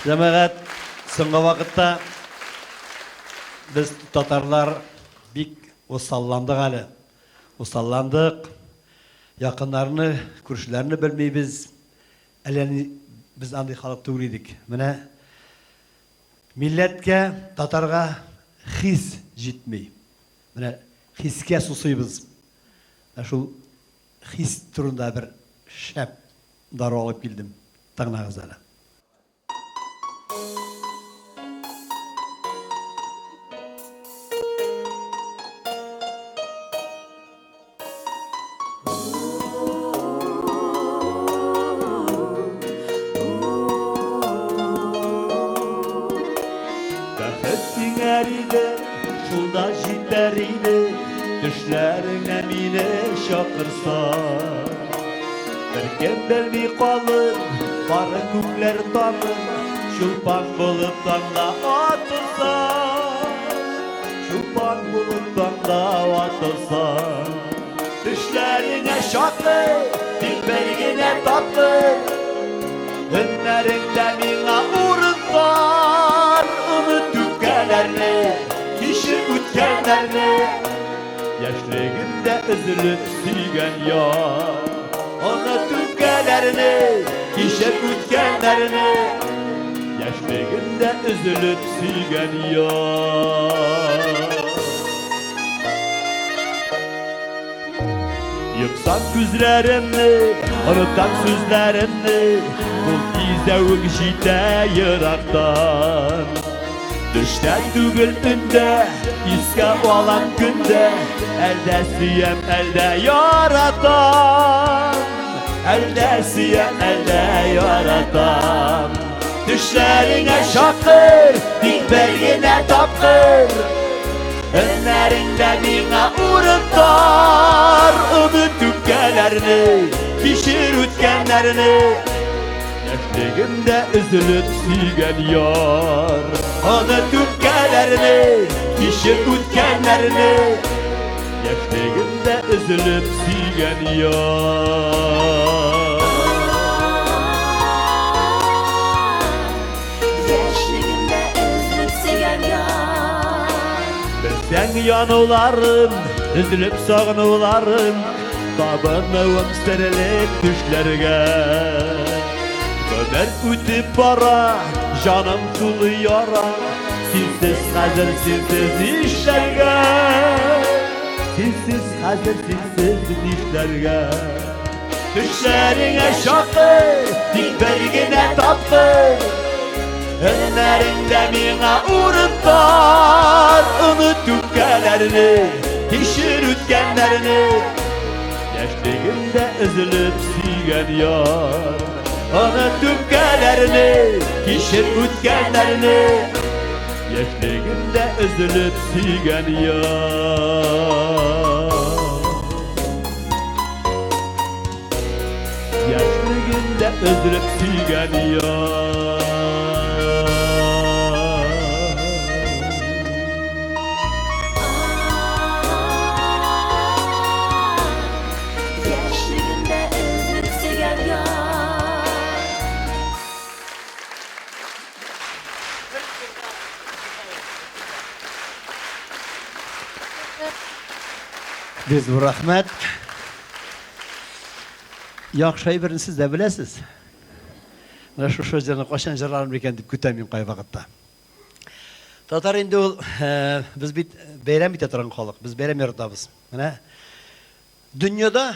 Cemaat, so'nggi vaqtda biz Tatarlar bik usallandık hali. Usallandık. Yakınlarını, kurşularını bilmeyiz. Eleni biz andı halk tuğriydik. Mene milletke, Tatarga his jitmey. Mene hiske susuyuz. Şu his turunda bir şep darı alıp bildim. Tağnağız hala. Bäxettiň äride, şulda jitleride, düşlerine mine şakırsa. Bir kembelmi qalır, barı kükler tanır, şulpan bolup tanda atılsa. Şulpan bolup tanda atılsa. Düşlerine şakır, dilberigine tatlı, önlerinde mina urun var. Tükkelerle, kişi ütkenlerle, yaşlığında üzülüp süygen ya. Onu tükkelerle, kişi ütkenlerle, yaşlığında üzülüp süygen ya. Yıksan güzlerimni, unutan sözlerimni, bu izevik jite yıraktan. Düşte tügül ünde, iske olan günde, elde siyem elde yaratan. Elde siyem elde yaratan. Düşlerine şakır, dilberine tapkır, önlerinde mina uğruntar. Ümit tükkelerini, pişir ütkenlerini, yaşlığında üzülüp süygen yar. Onu tükkelerini, pişir ütkenlerini, yaşlığında üzülüp süygen yar. Yaşlığında üzülüp süygen yar. Bilsen yanılarım, üzülüp sağınılarım, babamım serilik düşlerge. Ömer ütüp bara, canım sulu yara, sizsiz hazır sizsiz işlerge. Sizsiz hazır sizsiz işlerge. Düşlerine şakır, dilberigine tapkır, önlerinde mina uğruntar. Unut tükkelerini, pişir ütkenlerini, yaşlığında üzülüp süygen yar. Onu tükkelerini, pişir ütkenlerini, yaşlığında üzülüp süygen yar. Yaşlığında üzülüp süygen yar. Yaşlığında üzülüp süygen yar. Biz bu rahmet. Yakşayı birini siz de bilesiz. Mana şu sözlerini qaşan jırlarım ekan deb kütämeyim qay vaqtda. Tatar endi ol biz bit bayram bita turgan xalq. Biz bayram yaratamiz. Mana dunyoda